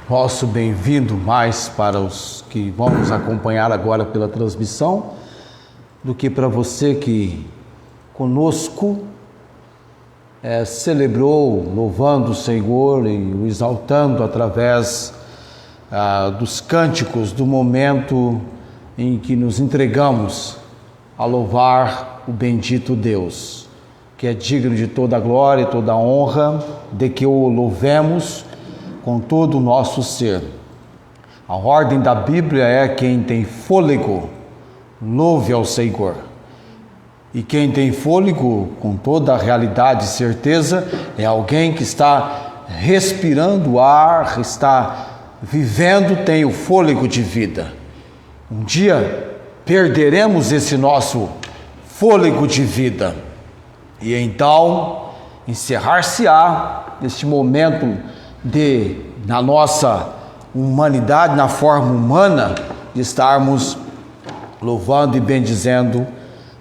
Nosso bem-vindo mais para os que vão nos acompanhar agora pela transmissão, do que para você que conosco celebrou, louvando o Senhor e o exaltando através dos cânticos do momento em que nos entregamos a louvar o bendito Deus, que é digno de toda a glória e toda a honra, de que o louvemos com todo o nosso ser. A ordem da Bíblia é: quem tem fôlego, louve ao Senhor. E quem tem fôlego, com toda a realidade e certeza, é alguém que está respirando ar, está vivendo, tem o fôlego de vida. Um dia perderemos esse nosso fôlego de vida, e então encerrar-se-á este momento na nossa humanidade, na forma humana, de estarmos louvando e bendizendo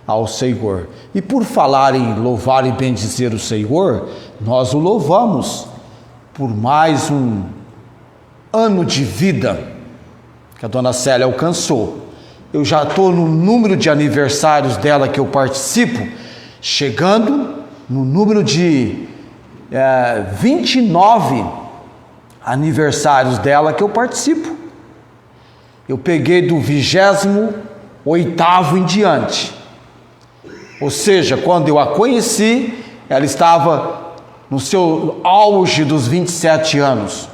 ao Senhor. E por falar em louvar e bendizer o Senhor, nós o louvamos por mais um ano de vida que a dona Célia alcançou. Eu já estou no número de aniversários dela que eu participo, chegando no número de 29 aniversários dela que eu participo. Eu peguei do 28º em diante. Ou seja, quando eu a conheci, ela estava no seu auge dos 27 anos.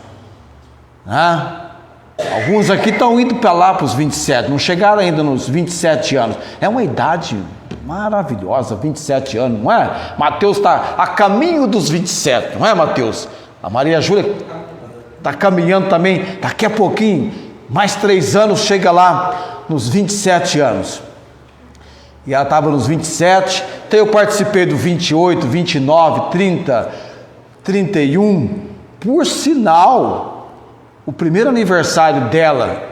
Alguns aqui estão indo para lá para os 27, não chegaram ainda nos 27 anos. É uma idade maravilhosa, 27 anos, não é? Mateus está a caminho dos 27, não é, Mateus? A Maria Júlia está caminhando também, daqui a pouquinho, mais 3 anos, chega lá nos 27 anos. E ela estava nos 27, então eu participei do 28, 29, 30, 31. Por sinal, o primeiro aniversário dela,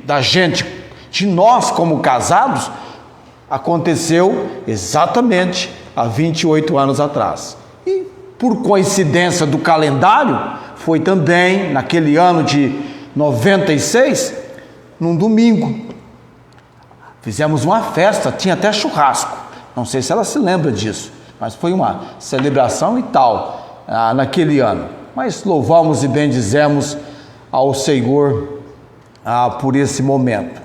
da gente, de nós como casados, aconteceu exatamente há 28 anos atrás. E por coincidência do calendário, foi também naquele ano de 96, num domingo. Fizemos uma festa, tinha até churrasco. Não sei se ela se lembra disso, mas foi uma celebração e tal, naquele ano. Mas louvamos e bendizemos ao Senhor por esse momento.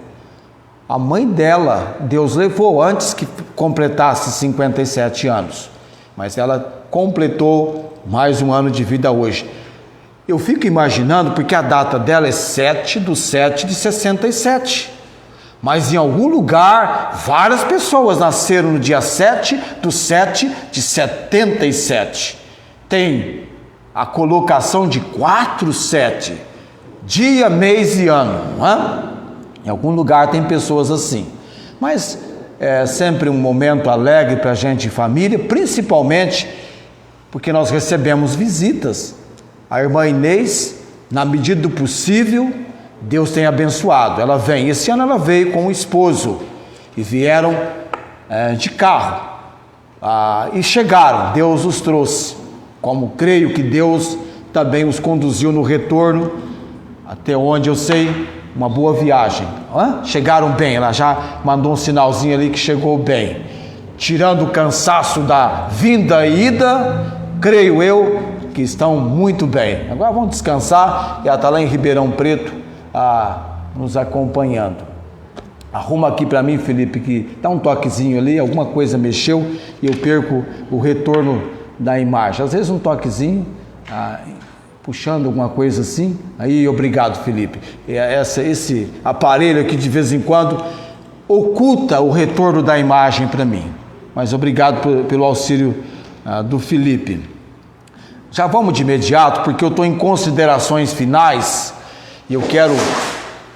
A mãe dela, Deus levou antes que completasse 57 anos, mas ela completou mais um ano de vida hoje. Eu fico imaginando, porque a data dela é 7/7/67, mas em algum lugar, várias pessoas nasceram no dia 7/7/77. Tem a colocação de 4/7, dia, mês e ano, não é? Em algum lugar tem pessoas assim. Mas é sempre um momento alegre para a gente em família, principalmente porque nós recebemos visitas. A irmã Inês, na medida do possível, Deus tem abençoado. Ela vem. Esse ano ela veio com o esposo e vieram de carro e chegaram. Deus os trouxe. Como creio que Deus também os conduziu no retorno, até onde eu sei, uma boa viagem. Chegaram bem. Ela já mandou um sinalzinho ali que chegou bem. Tirando o cansaço da vinda e ida, creio eu que estão muito bem. Agora vão descansar e ela está lá em Ribeirão Preto nos acompanhando. Arruma aqui para mim, Felipe, que dá um toquezinho ali, alguma coisa mexeu e eu perco o retorno da imagem. Às vezes um toquezinho, puxando alguma coisa assim. Aí, obrigado, Felipe. Esse aparelho aqui de vez em quando oculta o retorno da imagem para mim. Mas obrigado pelo auxílio do Felipe. Já vamos de imediato, porque eu estou em considerações finais e eu quero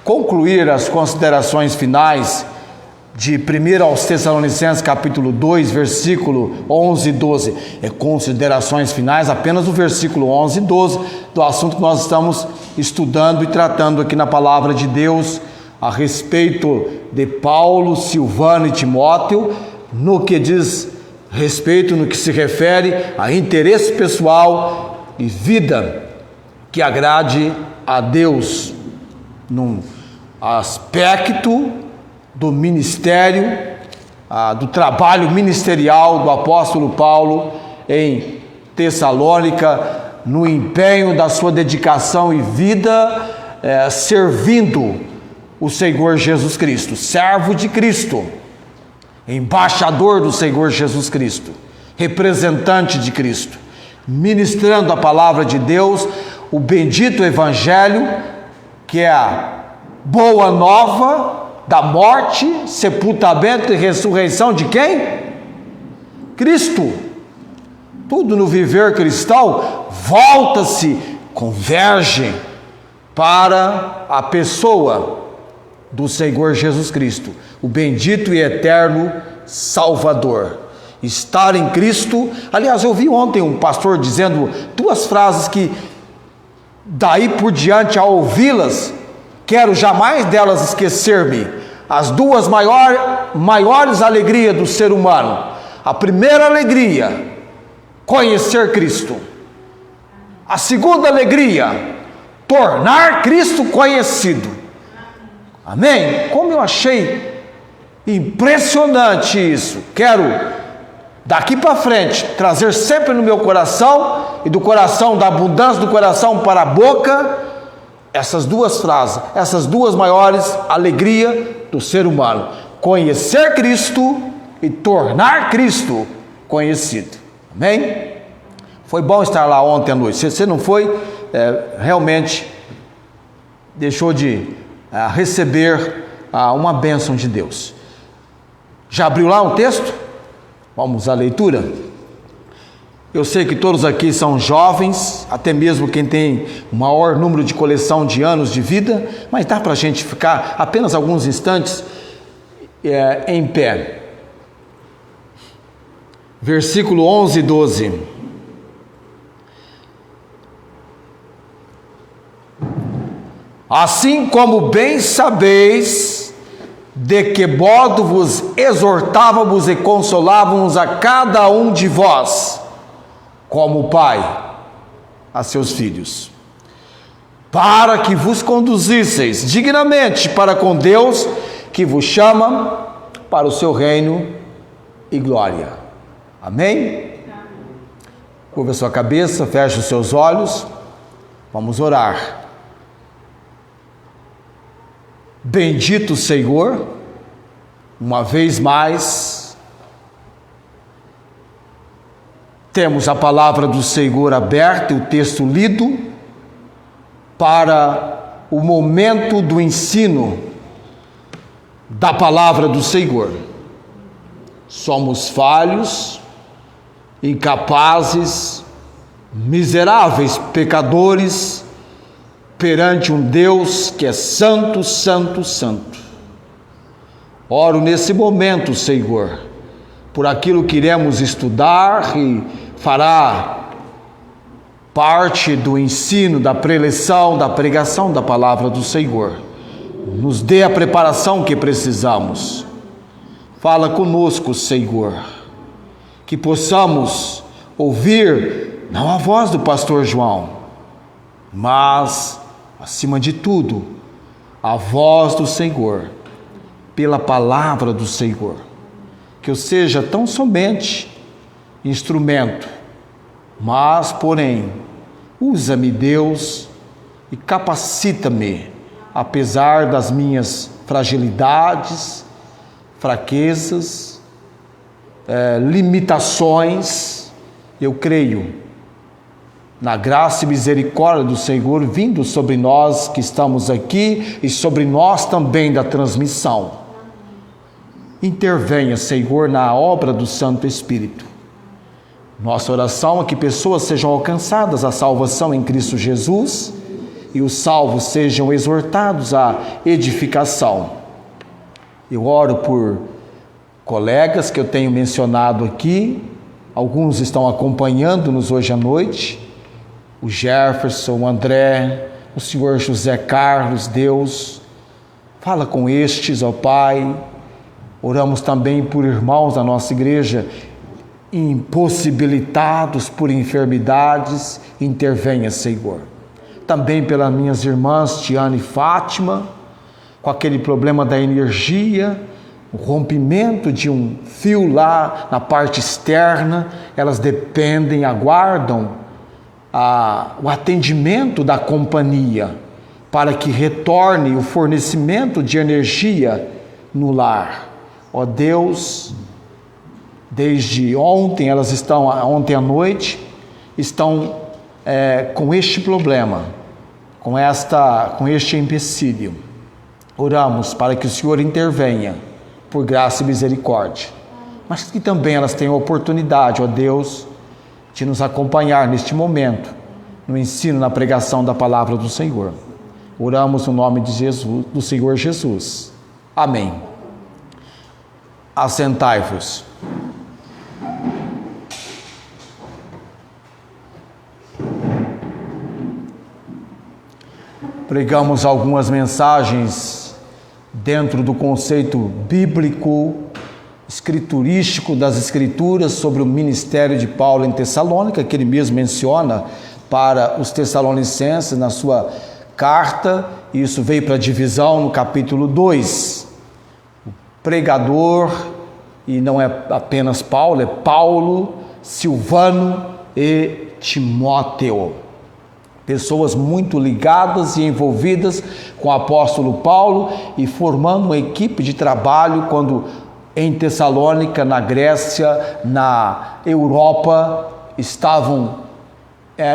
concluir as considerações finais de 1 aos Tessalonicenses, capítulo 2, versículo 11 e 12. É considerações finais, apenas o versículo 11 e 12 do assunto que nós estamos estudando e tratando aqui na Palavra de Deus, a respeito de Paulo, Silvano e Timóteo, no que diz respeito, no que se refere a interesse pessoal e vida que agrade a Deus num aspecto do ministério, do trabalho ministerial do apóstolo Paulo em Tessalônica, no empenho da sua dedicação e vida, servindo o Senhor Jesus Cristo, servo de Cristo, embaixador do Senhor Jesus Cristo, representante de Cristo, ministrando a palavra de Deus, o bendito Evangelho, que é a boa nova da morte, sepultamento e ressurreição de quem? Cristo. Tudo no viver cristão volta-se, converge para a pessoa do Senhor Jesus Cristo, o bendito e eterno Salvador. Estar em Cristo. Aliás, eu vi ontem um pastor dizendo duas frases que daí por diante, ao ouvi-las, quero jamais delas esquecer-me. As duas maiores alegrias do ser humano. A primeira alegria, conhecer Cristo. A segunda alegria, tornar Cristo conhecido. Amém? Como eu achei impressionante isso. Quero, daqui para frente, trazer sempre no meu coração, e do coração, da abundância do coração para a boca, essas duas frases, essas duas maiores alegrias do ser humano: conhecer Cristo e tornar Cristo conhecido. Amém? Foi bom estar lá ontem à noite. Se você não foi, realmente deixou de receber uma bênção de Deus. Já abriu lá um texto? Vamos à leitura. Eu sei que todos aqui são jovens, até mesmo quem tem o maior número de coleção de anos de vida, mas dá para a gente ficar apenas alguns instantes em pé. Versículo 11 e 12. Assim como bem sabeis de que modo vos exortávamos e consolávamos a cada um de vós, como o Pai a seus filhos, para que vos conduzisseis dignamente para com Deus, que vos chama para o seu reino e glória. Amém? Curva a sua cabeça, feche os seus olhos, vamos orar. Bendito Senhor, uma vez mais, temos a palavra do Senhor aberta e o texto lido para o momento do ensino da palavra do Senhor. Somos falhos, incapazes, miseráveis pecadores, perante um Deus que é santo, santo, santo. Oro nesse momento, Senhor, por aquilo que iremos estudar e fará parte do ensino, da preleção, da pregação da palavra do Senhor. Nos dê a preparação que precisamos. Fala conosco, Senhor, que possamos ouvir não a voz do pastor João, mas, acima de tudo, a voz do Senhor, pela palavra do Senhor. Que eu seja tão somente instrumento, mas, porém, usa-me, Deus, e capacita-me, apesar das minhas fragilidades, fraquezas, limitações. Eu creio na graça e misericórdia do Senhor vindo sobre nós que estamos aqui e sobre nós também da transmissão. Intervenha, Senhor, na obra do Santo Espírito. Nossa oração é que pessoas sejam alcançadas à salvação em Cristo Jesus e os salvos sejam exortados à edificação. Eu oro por colegas que eu tenho mencionado aqui, alguns estão acompanhando-nos hoje à noite, o Jefferson, o André, o senhor José Carlos. Deus, fala com estes, ó Pai. Oramos também por irmãos da nossa igreja impossibilitados por enfermidades. Intervenha, Senhor. também pelas minhas irmãs Tiana e Fátima, com aquele problema da energia, o rompimento de um fio lá na parte externa. Elas dependem, aguardam o atendimento da companhia para que retorne o fornecimento de energia no lar. Ó Deus, desde ontem, elas estão, ontem à noite, estão com este problema, com este empecilho. Oramos para que o Senhor intervenha, por graça e misericórdia, mas que também elas tenham a oportunidade, ó Deus, de nos acompanhar neste momento, no ensino, na pregação da palavra do Senhor. Oramos no nome de Jesus, do Senhor Jesus. Amém. Assentai-vos. Pregamos algumas mensagens dentro do conceito bíblico, escriturístico das Escrituras sobre o ministério de Paulo em Tessalônica, que ele mesmo menciona para os tessalonicenses na sua carta. Isso veio para a divisão no capítulo 2. O pregador, e não é apenas Paulo, é Paulo, Silvano e Timóteo. Pessoas muito ligadas e envolvidas com o apóstolo Paulo e formando uma equipe de trabalho quando em Tessalônica, na Grécia, na Europa, estavam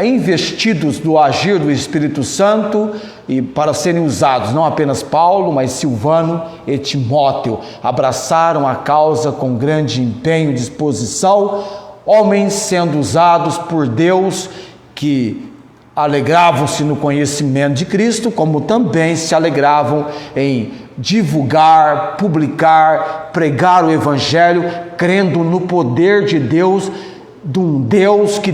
investidos do agir do Espírito Santo e para serem usados, não apenas Paulo, mas Silvano e Timóteo. Abraçaram a causa com grande empenho e disposição, homens sendo usados por Deus que alegravam-se no conhecimento de Cristo, como também se alegravam em divulgar, publicar, pregar o Evangelho, crendo no poder de Deus, de um Deus que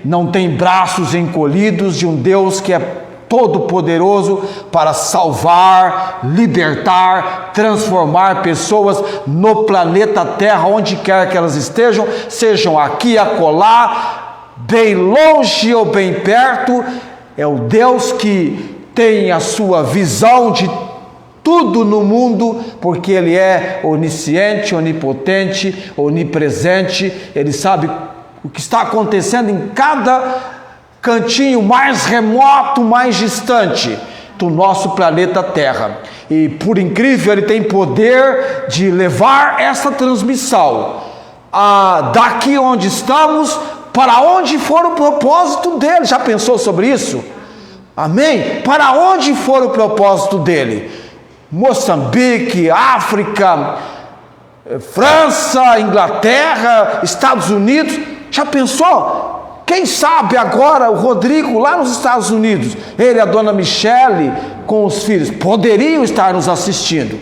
não tem braços encolhidos, de um Deus que é todo-poderoso para salvar, libertar, transformar pessoas no planeta Terra, onde quer que elas estejam, sejam aqui, acolá, bem longe ou bem perto. É o Deus que tem a sua visão de tudo no mundo, porque Ele é onisciente, onipotente, onipresente. Ele sabe o que está acontecendo em cada cantinho mais remoto, mais distante do nosso planeta Terra. E por incrível, Ele tem poder de levar essa transmissão daqui onde estamos para onde for o propósito dele. Já pensou sobre isso? Amém? Para onde for o propósito dele? Moçambique, África, França, Inglaterra, Estados Unidos. Já pensou? Quem sabe agora o Rodrigo lá nos Estados Unidos, ele e a dona Michele com os filhos, poderiam estar nos assistindo,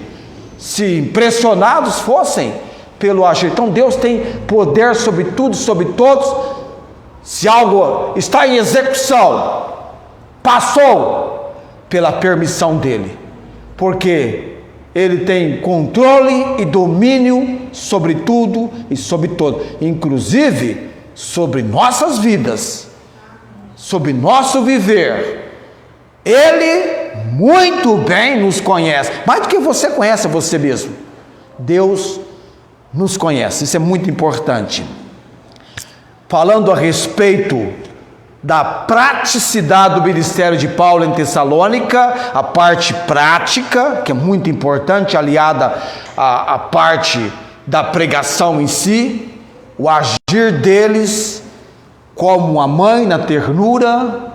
se impressionados fossem pelo agir. Então Deus tem poder sobre tudo, sobre todos. Se algo está em execução, passou pela permissão dele, porque Ele tem controle e domínio sobre tudo e sobre todo, inclusive sobre nossas vidas, sobre nosso viver. Ele muito bem nos conhece, mais do que você conhece a você mesmo. Deus nos conhece, isso é muito importante. Falando a respeito da praticidade do ministério de Paulo em Tessalônica, a parte prática, que é muito importante, aliada à parte da pregação em si, o agir deles como a mãe na ternura,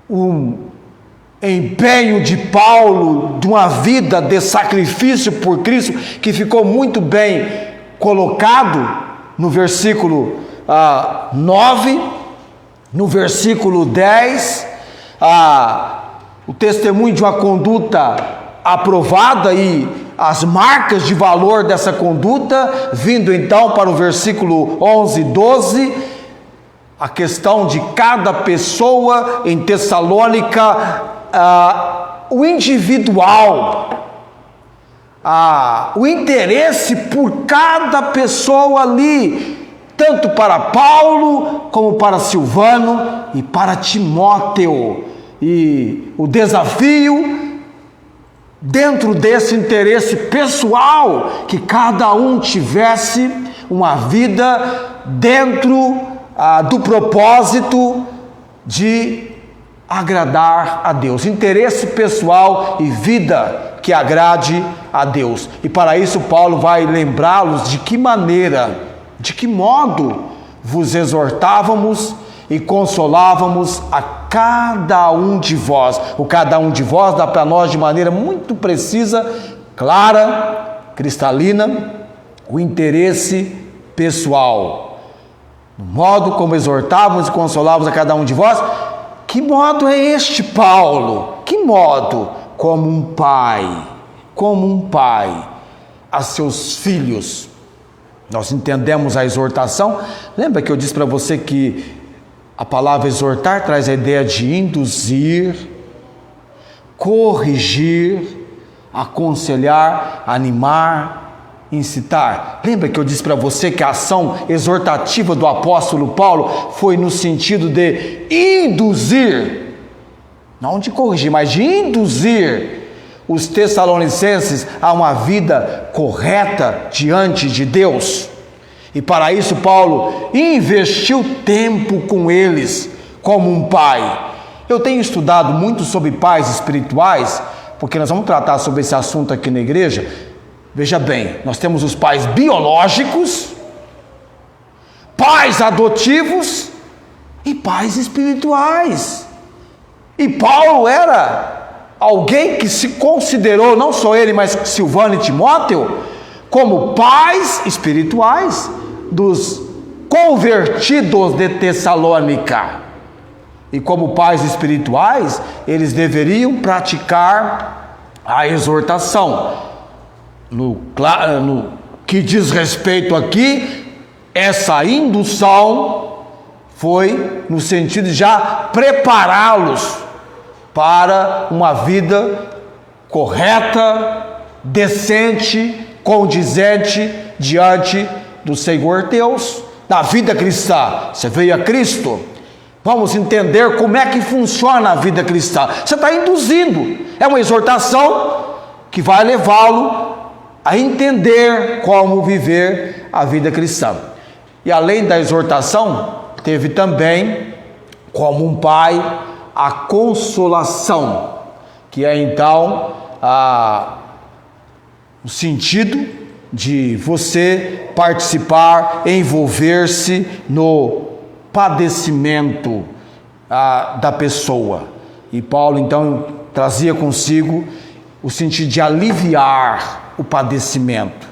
o empenho de Paulo de uma vida de sacrifício por Cristo, que ficou muito bem colocado no versículo 9, no versículo 10, o testemunho de uma conduta aprovada e as marcas de valor dessa conduta, vindo então para o versículo 11 e 12, a questão de cada pessoa em Tessalônica, o individual, o interesse por cada pessoa ali, tanto para Paulo, como para Silvano e para Timóteo. E o desafio, dentro desse interesse pessoal, que cada um tivesse uma vida dentro do propósito de agradar a Deus. Interesse pessoal e vida que agrade a Deus. E para isso Paulo vai lembrá-los de que maneira, de que modo vos exortávamos e consolávamos a cada um de vós. O cada um de vós dá para nós de maneira muito precisa, clara, cristalina, o interesse pessoal. No modo como exortávamos e consolávamos a cada um de vós. Que modo é este, Paulo? Que modo? Como um pai a seus filhos. Nós entendemos a exortação. Lembra que eu disse para você que a palavra exortar traz a ideia de induzir, corrigir, aconselhar, animar, incitar. Lembra que eu disse para você que a ação exortativa do apóstolo Paulo foi no sentido de induzir, não de corrigir, mas de induzir os tessalonicenses a uma vida correta diante de Deus. E para isso Paulo investiu tempo com eles como um pai. Eu tenho estudado muito sobre pais espirituais, porque nós vamos tratar sobre esse assunto aqui na igreja. Veja bem, nós temos os pais biológicos, pais adotivos e pais espirituais. E Paulo era alguém que se considerou, não só ele, mas Silvano e Timóteo, como pais espirituais dos convertidos de Tessalônica. E como pais espirituais, eles deveriam praticar a exortação. No que diz respeito aqui, essa indução foi no sentido de já prepará-los para uma vida correta, decente, condizente diante do Senhor Deus, da vida cristã. Você veio a Cristo, vamos entender como é que funciona a vida cristã. Você está induzindo, é uma exortação que vai levá-lo a entender como viver a vida cristã. E além da exortação, teve também, como um pai, a consolação, que é então o sentido de você participar, envolver-se no padecimento da pessoa. E Paulo então trazia consigo o sentido de aliviar o padecimento,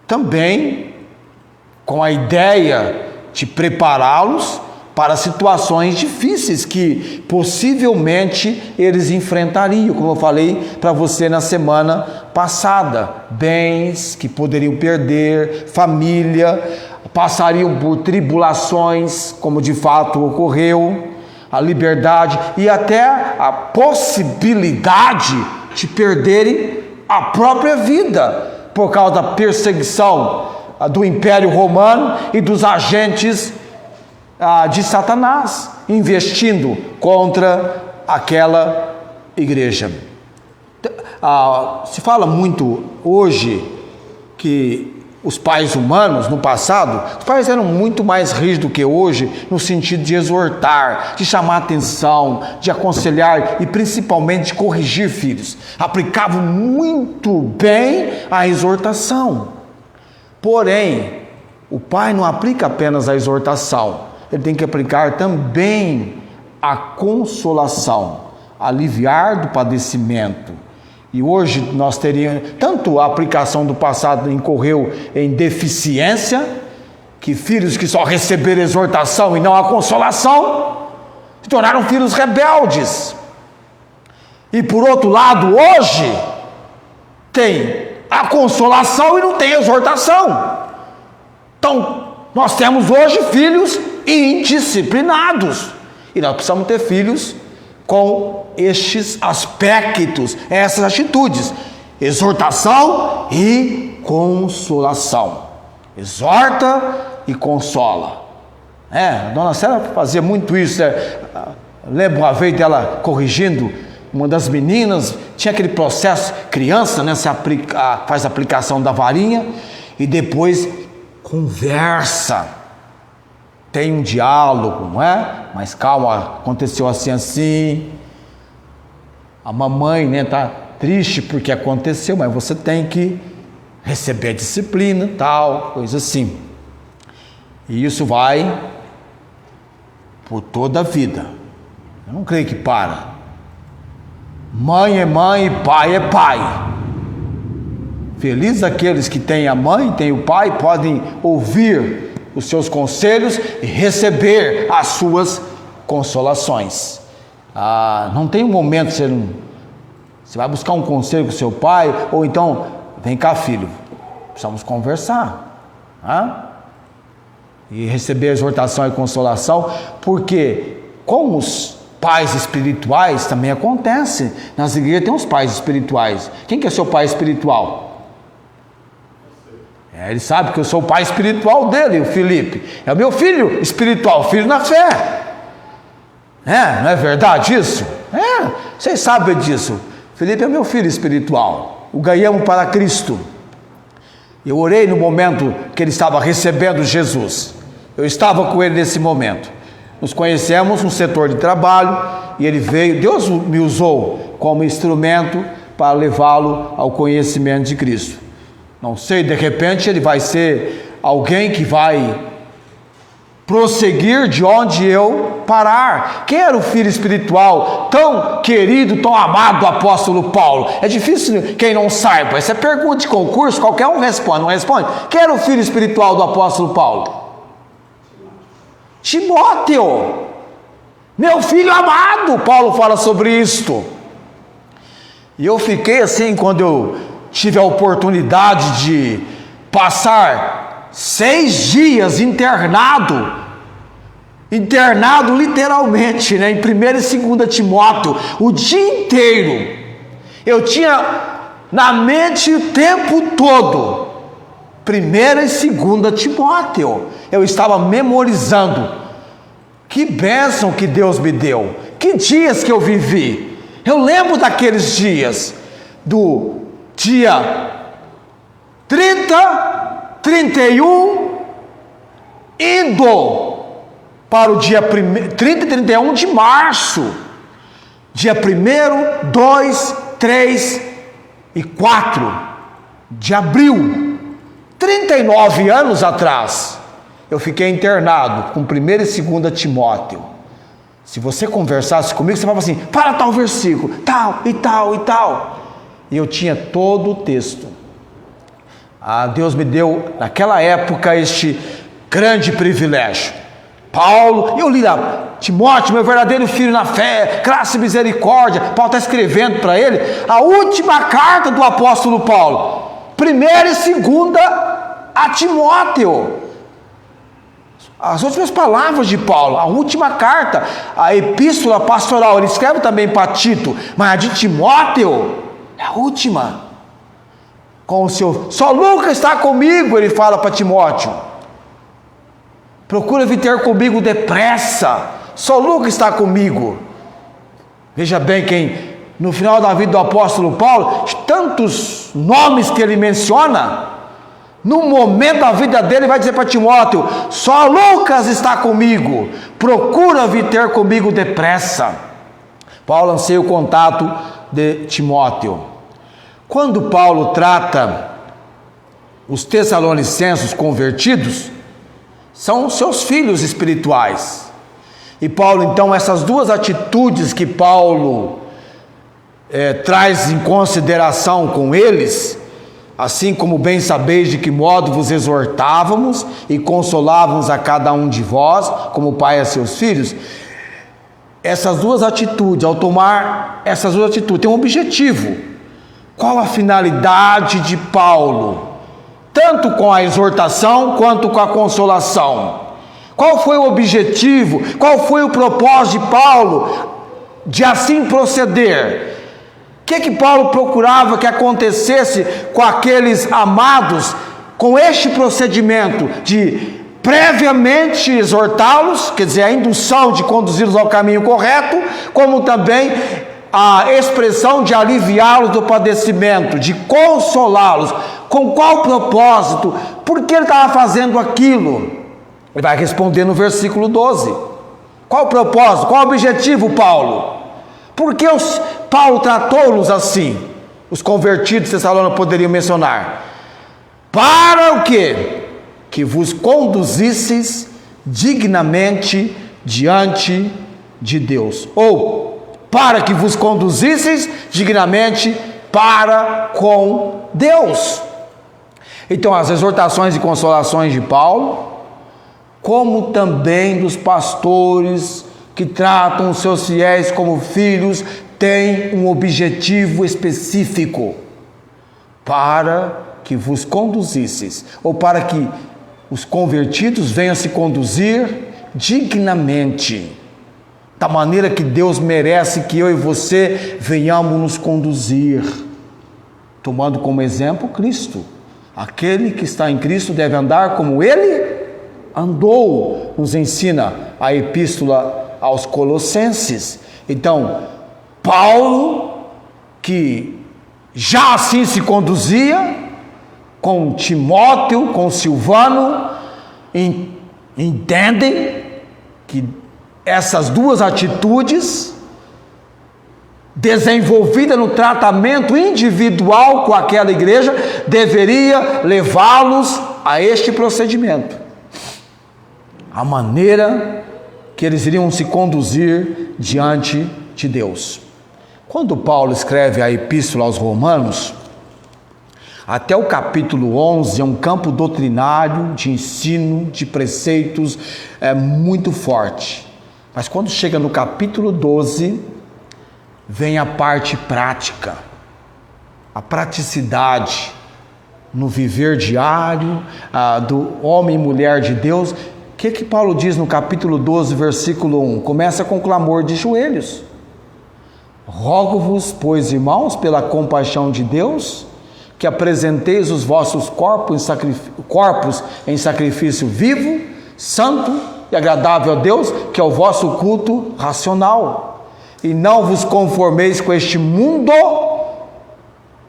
também com a ideia de prepará-los para situações difíceis que possivelmente eles enfrentariam, como eu falei para você na semana passada. Bens que poderiam perder, família, passariam por tribulações, como de fato ocorreu, a liberdade e até a possibilidade de perderem a própria vida por causa da perseguição do Império Romano e dos agentes de Satanás, investindo contra aquela igreja. Se fala muito hoje que os pais humanos, no passado, os pais eram muito mais rígidos que hoje, no sentido de exortar, de chamar atenção, de aconselhar e principalmente de corrigir filhos. Aplicavam muito bem a exortação. Porém, o pai não aplica apenas a exortação, ele tem que aplicar também a consolação, aliviar do padecimento. E hoje nós teríamos, tanto a aplicação do passado incorreu em deficiência, que filhos que só receberam exortação e não a consolação, se tornaram filhos rebeldes. E por outro lado, hoje, tem a consolação e não tem exortação. Então, nós temos hoje filhos indisciplinados. E nós precisamos ter filhos com estes aspectos, essas atitudes: exortação e consolação. Exorta, e consola. A dona Célia fazia muito isso. Lembro uma vez dela corrigindo uma das meninas, tinha aquele processo, criança, né? Faz a aplicação da varinha e depois conversa, tem um diálogo, não é? Mas calma, aconteceu assim. A mamãe, né, tá triste porque aconteceu, mas você tem que receber a disciplina, tal, coisa assim. E isso vai por toda a vida. Eu não creio que para. Mãe é mãe e pai é pai. Felizes aqueles que têm a mãe, têm o pai, podem ouvir os seus conselhos e receber as suas consolações. Não tem um momento que você vai buscar um conselho com seu pai, ou então, vem cá filho, precisamos conversar. E receber exortação e consolação, porque com os pais espirituais também acontece. Nas igrejas tem uns pais espirituais. Quem que é seu pai espiritual? Ele sabe que eu sou o pai espiritual dele, o Felipe. É o meu filho espiritual, filho na fé. Não é verdade isso? Vocês sabem disso. Felipe é meu filho espiritual. O ganhamos para Cristo. Eu orei no momento que ele estava recebendo Jesus. Eu estava com ele nesse momento. Nos conhecemos no setor de trabalho e ele veio, Deus me usou como instrumento para levá-lo ao conhecimento de Cristo. Não sei, de repente ele vai ser alguém que vai prosseguir de onde eu parar. Quem era o filho espiritual tão querido, tão amado do apóstolo Paulo? É difícil quem não saiba. Essa é pergunta de concurso, qualquer um responde, não responde? Quem era o filho espiritual do apóstolo Paulo? Timóteo, meu filho amado. Paulo fala sobre isto. E eu fiquei assim, quando eu tive a oportunidade de passar 6 dias internado literalmente, né, em 1ª e 2ª Timóteo, o dia inteiro. Eu tinha na mente o tempo todo 1ª e 2ª Timóteo. Eu estava memorizando. Que bênção que Deus me deu. Que dias que eu vivi. Eu lembro daqueles dias, do dia 30, 31, indo para o dia 30 e 31 de março, dia 1º, 2, 3 e 4 de abril, 39 anos atrás, eu fiquei internado com 1ª e 2ª Timóteo. Se você conversasse comigo, você falava assim, para tal versículo, tal e tal e tal. E eu tinha todo o texto. Deus me deu, naquela época, este grande privilégio. Paulo, eu li lá, Timóteo, meu verdadeiro filho na fé, graça e misericórdia. Paulo está escrevendo para ele a última carta do apóstolo Paulo, 1ª e 2ª a Timóteo. As últimas palavras de Paulo, a última carta, a epístola pastoral, ele escreve também para Tito, mas a de Timóteo é a última. Com o seu, só Lucas está comigo, ele fala para Timóteo. Procura vir ter comigo depressa, só Lucas está comigo. Veja bem quem, no final da vida do apóstolo Paulo, tantos nomes que ele menciona, no momento da vida dele, vai dizer para Timóteo, só Lucas está comigo, procura vir ter comigo depressa. Paulo anseia o contato de Timóteo. Quando Paulo trata os tessalonicenses convertidos, são seus filhos espirituais. E Paulo, então, essas duas atitudes que Paulo traz em consideração com eles, assim como bem sabeis de que modo vos exortávamos e consolávamos a cada um de vós, como pai a seus filhos, essas duas atitudes, ao tomar essas duas atitudes, tem um objetivo. Qual a finalidade de Paulo? Tanto com a exortação quanto com a consolação. Qual foi o objetivo? Qual foi o propósito de Paulo de assim proceder? O que Paulo procurava que acontecesse com aqueles amados, com este procedimento de previamente exortá-los, quer dizer, a indução de conduzi-los ao caminho correto, como também a expressão de aliviá-los do padecimento, de consolá-los. Com qual propósito? Por que ele estava fazendo aquilo? Ele vai responder no versículo 12. Qual o propósito? Qual o objetivo, Paulo? Por que Paulo tratou-los assim? Os convertidos de Tessalônica poderiam mencionar. Para o quê? Que vos conduzisseis dignamente diante de Deus. Ou, para que vos conduzisseis dignamente para com Deus. Então, as exortações e consolações de Paulo, como também dos pastores que tratam os seus fiéis como filhos, têm um objetivo específico: para que vos conduzisseis, ou para que os convertidos venham se conduzir dignamente, da maneira que Deus merece que eu e você venhamos nos conduzir, tomando como exemplo Cristo. Aquele que está em Cristo deve andar como Ele andou, nos ensina a epístola aos Colossenses. Então, Paulo, que já assim se conduzia, com Timóteo, com Silvano, entendem que essas duas atitudes, desenvolvida no tratamento individual com aquela igreja, deveria levá-los a este procedimento, a maneira que eles iriam se conduzir diante de Deus. Quando Paulo escreve a epístola aos Romanos, até o capítulo 11 é um campo doutrinário, de ensino, de preceitos, muito forte. Mas quando chega no capítulo 12, vem a parte prática, a praticidade no viver diário do homem e mulher de Deus. O que Paulo diz no capítulo 12, versículo 1? Começa com clamor de joelhos. Rogo-vos, pois, irmãos, pela compaixão de Deus, que apresenteis os vossos corpos em sacrifício vivo, santo e agradável a Deus, que é o vosso culto racional. E não vos conformeis com este mundo,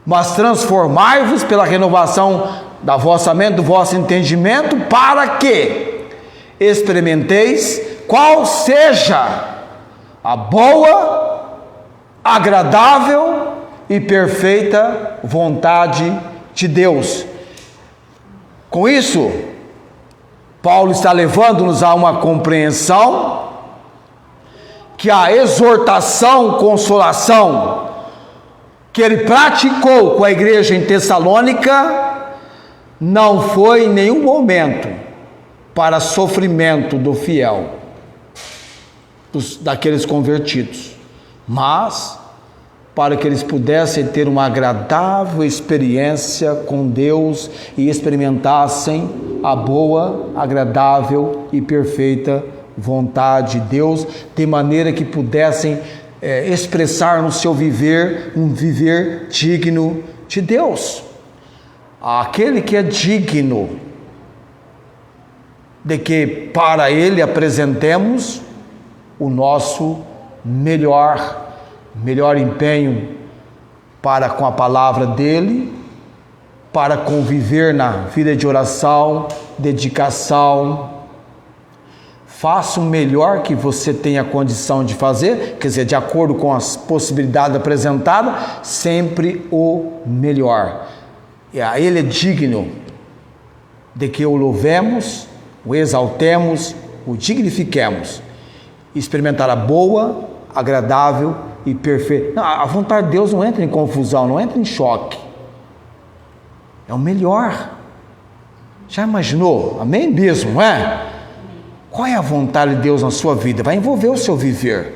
mas transformai-vos pela renovação da vossa mente, do vosso entendimento, para que experimenteis qual seja a boa, agradável e perfeita vontade de Deus. Com isso, Paulo está levando-nos a uma compreensão que a exortação, consolação que ele praticou com a igreja em Tessalônica não foi em nenhum momento para sofrimento do fiel, daqueles convertidos, mas para que eles pudessem ter uma agradável experiência com Deus e experimentassem a boa, agradável e perfeita vontade de Deus, de maneira que pudessem expressar no seu viver um viver digno de Deus. Aquele que é digno de que para Ele apresentemos o nosso melhor empenho para com a palavra dEle, para conviver na vida de oração, dedicação. Faça o melhor que você tenha condição de fazer, quer dizer, de acordo com as possibilidades apresentadas, sempre o melhor. E a Ele é digno de que o louvemos, o exaltemos, o dignifiquemos, experimentar a boa, agradável e perfeita. Não, a vontade de Deus não entra em confusão, não entra em choque. É o melhor. Já imaginou? Amém mesmo, não é? Qual é a vontade de Deus na sua vida? Vai envolver o seu viver.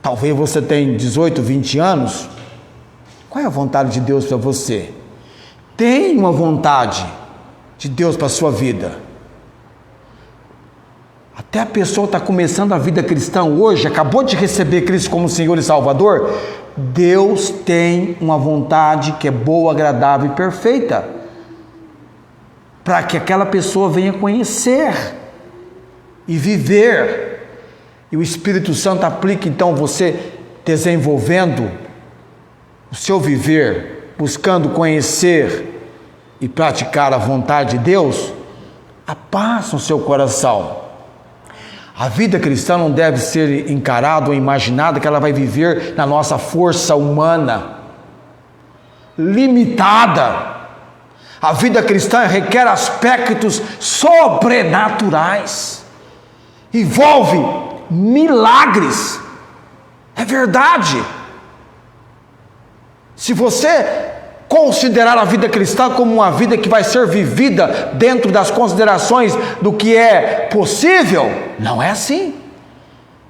Talvez você tenha 18, 20 anos. Qual é a vontade de Deus para você? Tem uma vontade de Deus para a sua vida. Até a pessoa está começando a vida cristã hoje, acabou de receber Cristo como Senhor e Salvador. Deus tem uma vontade que é boa, agradável e perfeita. para que aquela pessoa venha conhecer e viver. E o Espírito Santo aplica então você desenvolvendo o seu viver, buscando conhecer e praticar a vontade de Deus, a paz no seu coração. A vida cristã não deve ser encarada ou imaginada que ela vai viver na nossa força humana, limitada. A vida cristã requer aspectos sobrenaturais, envolve milagres, é verdade. Se você considerar a vida cristã como uma vida que vai ser vivida dentro das considerações do que é possível, não é assim.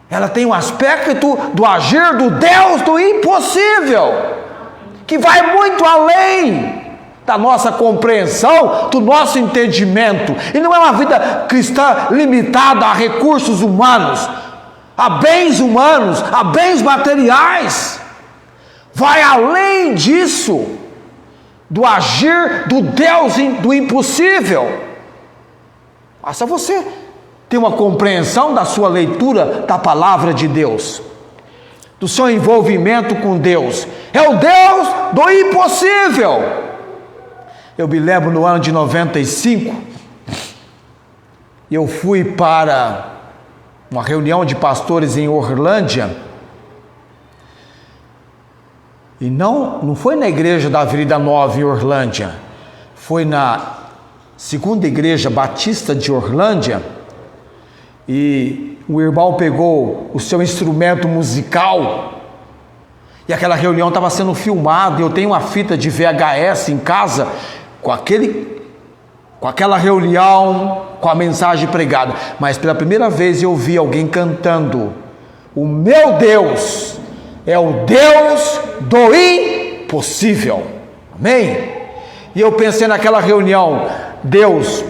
Ela tem um aspecto do agir do Deus do impossível, que vai muito além da nossa compreensão, do nosso entendimento. E não é uma vida cristã limitada a recursos humanos, a bens humanos, a bens materiais. Vai além disso, do agir do Deus do impossível. Basta você ter uma compreensão da sua leitura da palavra de Deus, do seu envolvimento com Deus. É o Deus do impossível. Eu me lembro no ano de 95, eu fui para uma reunião de pastores em Orlândia, e não foi na igreja da Avenida Nova em Orlândia, foi na segunda igreja batista de Orlândia, e o irmão pegou o seu instrumento musical, e aquela reunião estava sendo filmada. Eu tenho uma fita de VHS em casa, com aquela reunião, com a mensagem pregada, mas pela primeira vez eu vi alguém cantando: o meu Deus é o Deus do impossível. Amém? E eu pensei naquela reunião: Deus,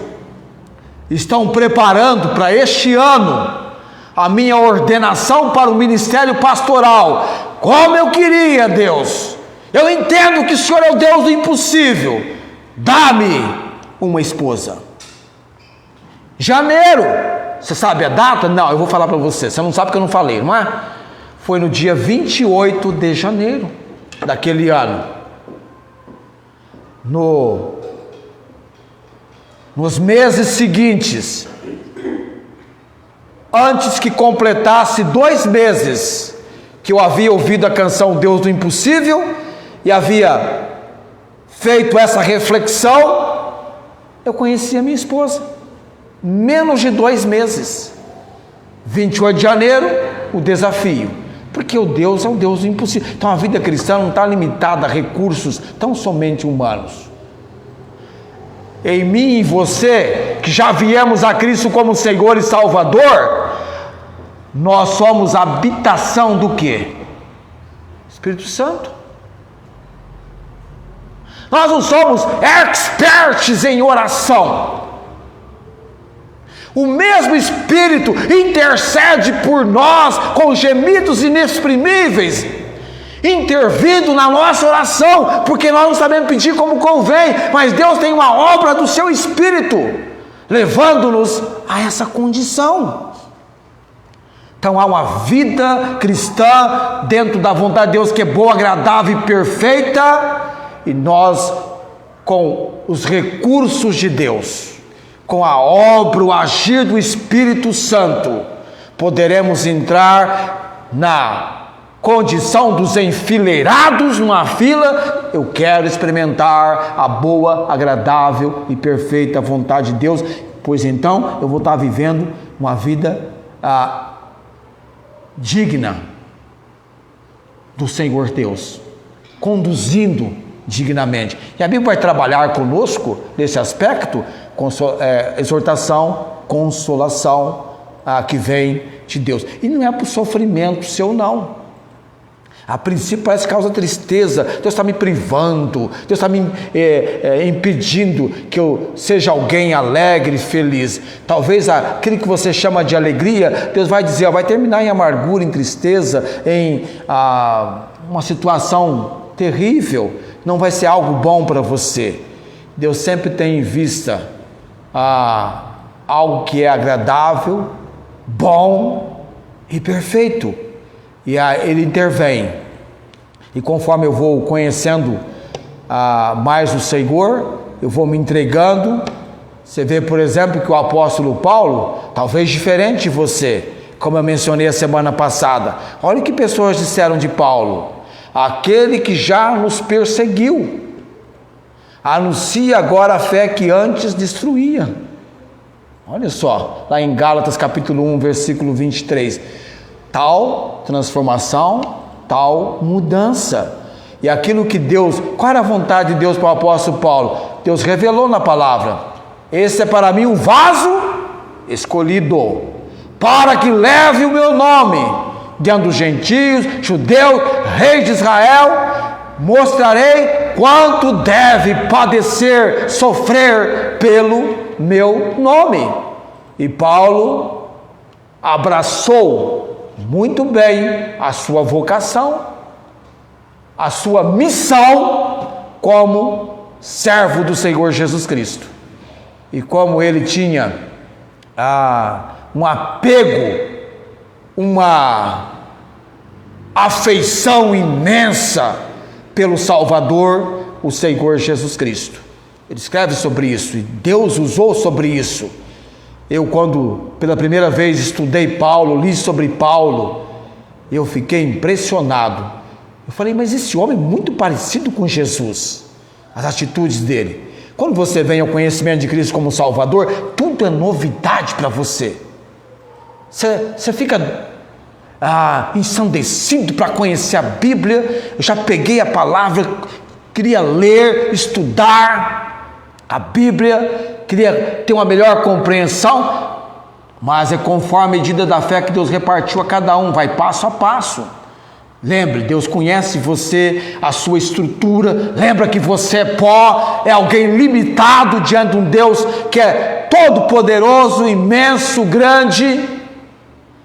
estão preparando para este ano a minha ordenação para o ministério pastoral. Como eu queria, Deus, eu entendo que o Senhor é o Deus do impossível, dá-me uma esposa. Janeiro, você sabe a data? Não, eu vou falar para você, você não sabe porque eu não falei, não é? Foi no dia 28 de janeiro daquele ano. Nos meses seguintes, antes que completasse 2 meses que eu havia ouvido a canção Deus do Impossível e havia feito essa reflexão, eu conheci a minha esposa. Menos de 2 meses, 28 de janeiro, o desafio, porque o Deus é o Deus do impossível. Então a vida cristã não está limitada a recursos tão somente humanos. Em mim e em você, que já viemos a Cristo como Senhor e Salvador, nós somos habitação do quê? Espírito Santo. Nós não somos experts em oração. O mesmo Espírito intercede por nós com gemidos inexprimíveis, intervindo na nossa oração, porque nós não sabemos pedir como convém, mas Deus tem uma obra do seu Espírito, levando-nos a essa condição. Então há uma vida cristã dentro da vontade de Deus que é boa, agradável e perfeita, e nós, com os recursos de Deus, com a obra, o agir do Espírito Santo, poderemos entrar na condição dos enfileirados numa fila. Eu quero experimentar a boa, agradável e perfeita vontade de Deus, pois então eu vou estar vivendo uma vida digna do Senhor Deus, conduzindo dignamente. E a Bíblia vai trabalhar conosco nesse aspecto, exortação, consolação que vem de Deus. E não é por sofrimento seu, não. A princípio parece causa tristeza. Deus está me privando, Deus está me impedindo que eu seja alguém alegre e feliz. Talvez aquilo que você chama de alegria, Deus vai dizer, vai terminar em amargura, em tristeza, em uma situação terrível. Não vai ser algo bom para você. Deus sempre tem em vista algo que é agradável, bom e perfeito. E ele intervém. E conforme eu vou conhecendo mais o Senhor, eu vou me entregando. Você vê, por exemplo, que o apóstolo Paulo, talvez diferente de você, como eu mencionei a semana passada, olha o que pessoas disseram de Paulo: aquele que já nos perseguiu, anuncia agora a fé que antes destruía. Olha só, lá em Gálatas capítulo 1, versículo 23, tal transformação, tal mudança. E aquilo que Deus, qual era a vontade de Deus para o apóstolo Paulo? Deus revelou na palavra: esse é para mim um vaso escolhido, para que leve o meu nome diante dos gentios, judeus, rei de Israel. Mostrarei quanto deve padecer, sofrer pelo meu nome. E Paulo abraçou muito bem a sua vocação, a sua missão como servo do Senhor Jesus Cristo. E como ele tinha um apego, uma afeição imensa pelo Salvador, o Senhor Jesus Cristo. Ele escreve sobre isso, e Deus usou sobre isso. Eu, quando pela primeira vez estudei Paulo, li sobre Paulo, eu fiquei impressionado. Eu falei, mas esse homem é muito parecido com Jesus, as atitudes dele. Quando você vem ao conhecimento de Cristo como Salvador, tudo é novidade para você. Você fica ensandecido para conhecer a Bíblia. Eu já peguei a palavra, queria ler, estudar a Bíblia, queria ter uma melhor compreensão, mas é conforme a medida da fé que Deus repartiu a cada um, vai passo a passo. Lembre, Deus conhece você, a sua estrutura. Lembra que você é pó, é alguém limitado diante de um Deus que é todo poderoso, imenso, grande.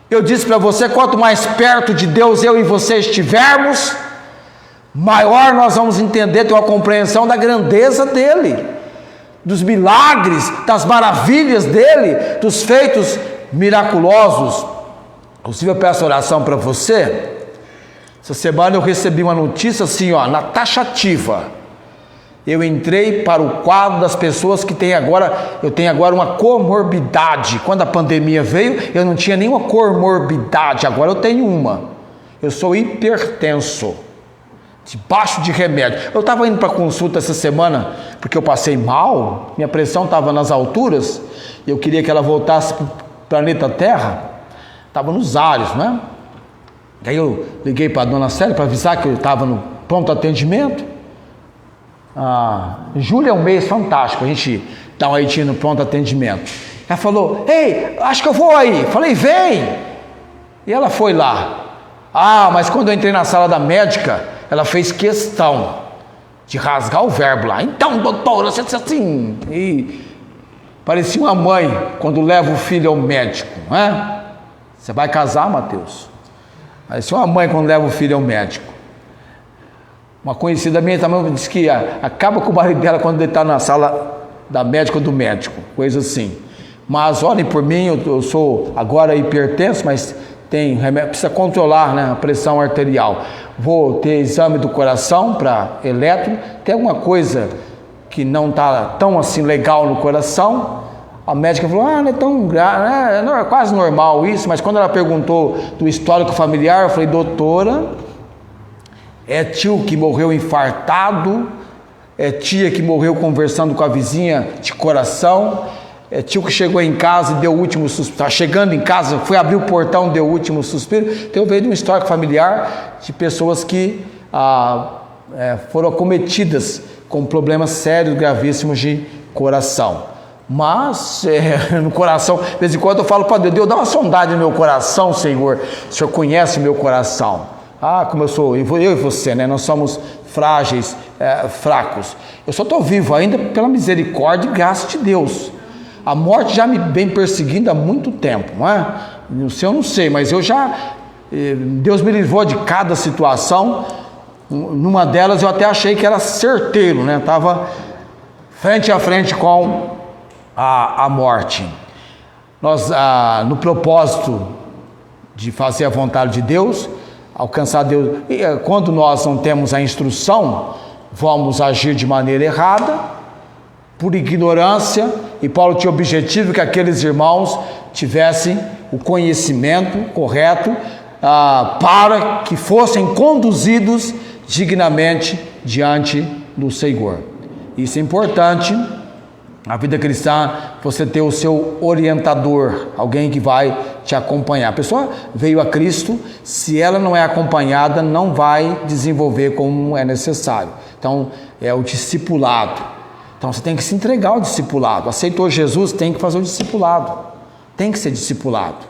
Eu disse para você, quanto mais perto de Deus eu e você estivermos, maior nós vamos entender, ter uma compreensão da grandeza dele, dos milagres, das maravilhas dele, dos feitos miraculosos. Inclusive eu peço oração para você. Essa semana eu recebi uma notícia assim, na taxativa. Eu entrei para o quadro das pessoas que eu tenho agora uma comorbidade. Quando a pandemia veio, eu não tinha nenhuma comorbidade, agora eu tenho uma. Eu sou hipertenso, debaixo de remédio. Eu estava indo para consulta essa semana, porque eu passei mal, minha pressão estava nas alturas, e eu queria que ela voltasse para o planeta Terra, estava nos ares, né? Daí eu liguei para a dona Célia para avisar que eu estava no pronto atendimento. Julho é um mês fantástico, a gente dá uma idinha no pronto atendimento. Ela falou, ei, acho que eu vou aí. Falei, vem. E ela foi lá. Mas quando eu entrei na sala da médica, ela fez questão de rasgar o verbo lá. Então, doutora, você assim... E parecia uma mãe quando leva o filho ao médico, não é? Você vai casar, Mateus? Parecia uma mãe quando leva o filho ao médico. Uma conhecida minha também disse que acaba com o marido dela quando ele está na sala da médica ou do médico, coisa assim. Mas olhem por mim, eu sou agora hipertenso, mas tem remédio, precisa controlar, né, a pressão arterial. Vou ter exame do coração para eletro, tem alguma coisa que não está tão assim legal no coração. A médica falou, não é tão grave, é quase normal isso, mas quando ela perguntou do histórico familiar, eu falei, doutora, é tio que morreu infartado, é tia que morreu conversando com a vizinha de coração, é tio que chegou em casa e deu o último suspiro, está chegando em casa, foi abrir o portão, deu o último suspiro. Então eu vejo de um histórico familiar de pessoas que foram acometidas com problemas sérios, gravíssimos de coração. Mas no coração, de vez em quando eu falo para Deus, dá uma sondagem no meu coração, Senhor. O Senhor conhece o meu coração. Como eu sou, eu e você, né? Nós somos frágeis, fracos. Eu só estou vivo ainda pela misericórdia e graça de Deus. A morte já me vem perseguindo há muito tempo, não é? Eu não sei, mas Deus me livrou de cada situação. Numa delas eu até achei que era certeiro, né? Estava frente a frente com a morte. Nós, no propósito de fazer a vontade de Deus, alcançar Deus, quando nós não temos a instrução, vamos agir de maneira errada, por ignorância, e Paulo tinha o objetivo que aqueles irmãos tivessem o conhecimento correto, para que fossem conduzidos dignamente diante do Senhor. Isso é importante. Na vida cristã, você ter o seu orientador, alguém que vai te acompanhar. A pessoa veio a Cristo, se ela não é acompanhada, não vai desenvolver como é necessário. Então, é o discipulado. Então, você tem que se entregar ao discipulado. Aceitou Jesus, tem que fazer o discipulado. Tem que ser discipulado.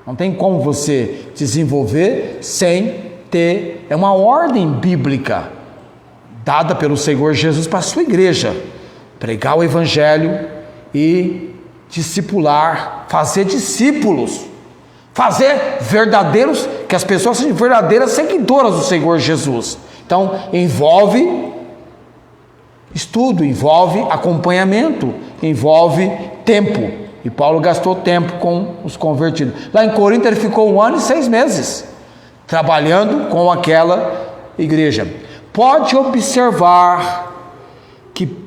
Não tem como você desenvolver sem ter... É uma ordem bíblica dada pelo Senhor Jesus para a sua igreja. Pregar o Evangelho e discipular, fazer discípulos, fazer verdadeiros, que as pessoas sejam verdadeiras seguidoras do Senhor Jesus. Então, envolve estudo, envolve acompanhamento, envolve tempo. E Paulo gastou tempo com os convertidos. Lá em Corinto ele ficou 1 ano e 6 meses, trabalhando com aquela igreja. Pode observar que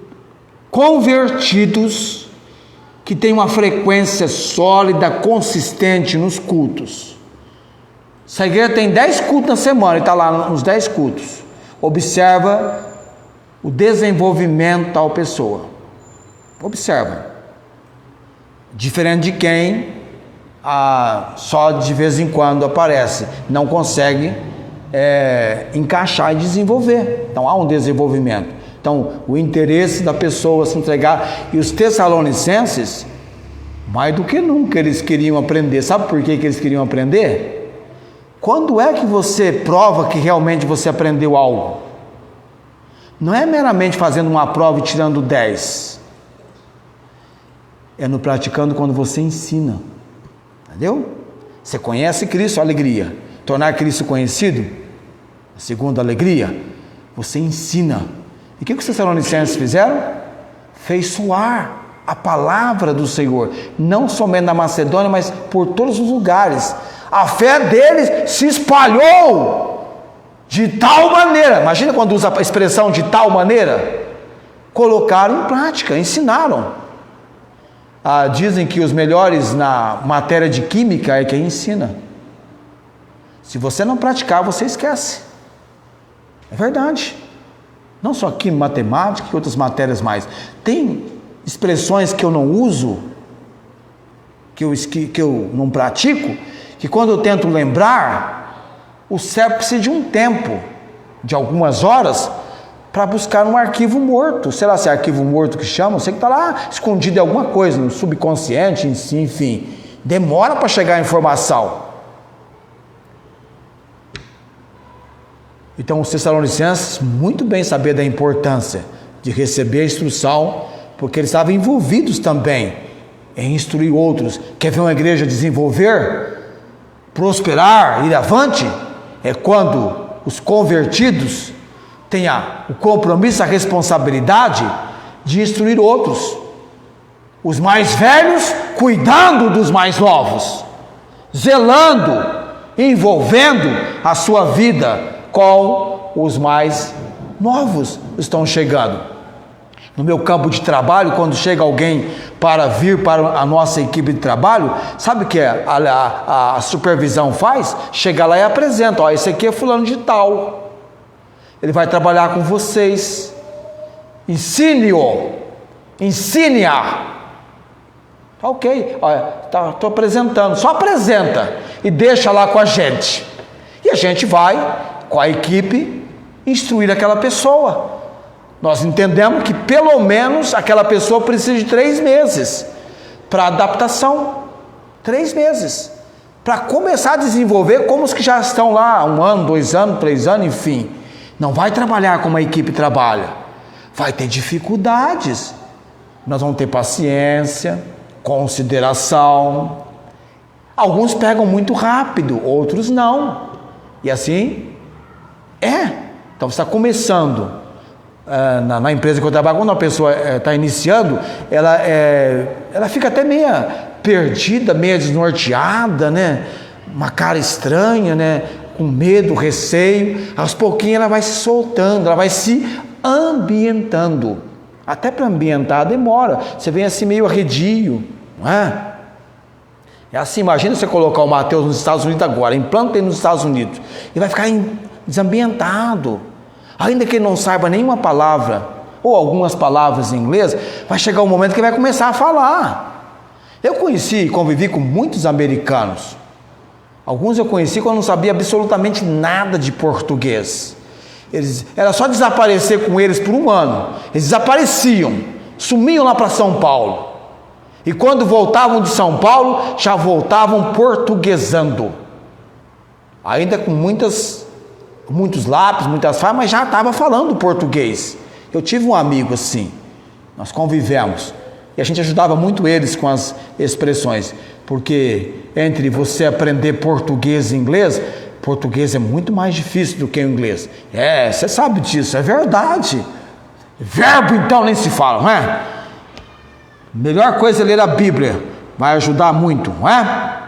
convertidos que têm uma frequência sólida, consistente nos cultos. Se a igreja tem 10 cultos na semana e está lá nos 10 cultos, observa o desenvolvimento da tal pessoa. Observa. Diferente de quem só de vez em quando aparece, não consegue encaixar e desenvolver. Então há um desenvolvimento. Então, o interesse da pessoa se entregar. E os Tessalonicenses, mais do que nunca, eles queriam aprender. Sabe por que eles queriam aprender? Quando é que você prova que realmente você aprendeu algo? Não é meramente fazendo uma prova e tirando 10. É no praticando quando você ensina. Entendeu? Você conhece Cristo, alegria. Tornar Cristo conhecido, a segunda alegria, você ensina. E o que os Tessalonicenses fizeram? Fez soar a palavra do Senhor, não somente na Macedônia, mas por todos os lugares. A fé deles se espalhou de tal maneira, imagina quando usa a expressão de tal maneira, colocaram em prática, ensinaram. Dizem que os melhores na matéria de química é quem ensina. Se você não praticar, você esquece. É verdade. Não só aqui, matemática e outras matérias mais. Tem expressões que eu não uso, que eu não pratico, que quando eu tento lembrar, o cérebro precisa de um tempo, de algumas horas, para buscar um arquivo morto. Sei lá se é arquivo morto que chamam, sei que está lá escondido em alguma coisa, no subconsciente, enfim. Demora para chegar a informação. Então, os Tessalonicenses muito bem sabiam da importância de receber a instrução, porque eles estavam envolvidos também em instruir outros. Quer ver uma igreja desenvolver, prosperar, ir avante? É quando os convertidos têm o compromisso, a responsabilidade de instruir outros. Os mais velhos cuidando dos mais novos, zelando, envolvendo a sua vida com os mais novos estão chegando. No meu campo de trabalho, quando chega alguém para vir para a nossa equipe de trabalho, sabe o que a supervisão faz? Chega lá e apresenta, esse aqui é fulano de tal, ele vai trabalhar com vocês, ensine-o, ensine-a. Ok, estou apresentando, só apresenta e deixa lá com a gente, e a gente vai com a equipe instruir aquela pessoa. Nós entendemos que pelo menos aquela pessoa precisa de 3 meses para adaptação, 3 meses, para começar a desenvolver como os que já estão lá 1 ano, 2 anos, 3 anos, enfim. Não vai trabalhar como a equipe trabalha, vai ter dificuldades. Nós vamos ter paciência, consideração. Alguns pegam muito rápido, outros não. E assim então você está começando. na empresa que eu trabalho, quando uma pessoa está iniciando, ela fica até meia perdida, meia desnorteada, né? Uma cara estranha, né? Com medo, receio. Aos pouquinhos ela vai se soltando, ela vai se ambientando. Até para ambientar demora. Você vem assim meio arredio, não é? É assim, imagina você colocar o Mateus nos Estados Unidos agora, implanta ele nos Estados Unidos, e vai ficar desambientado. Ainda que ele não saiba nenhuma palavra, ou algumas palavras em inglês, vai chegar um momento que ele vai começar a falar. Eu conheci e convivi com muitos americanos. Alguns eu conheci quando não sabia absolutamente nada de português. Era só desaparecer com eles por um ano. Eles desapareciam, sumiam lá para São Paulo. E quando voltavam de São Paulo, já voltavam portuguesando. Ainda com muitos lápis, muitas falas, mas já estava falando português. Eu tive um amigo assim, nós convivemos. E a gente ajudava muito eles com as expressões. Porque entre você aprender português e inglês, português é muito mais difícil do que o inglês. Você sabe disso, é verdade. Verbo então nem se fala, não é? Melhor coisa é ler a Bíblia, vai ajudar muito, não é?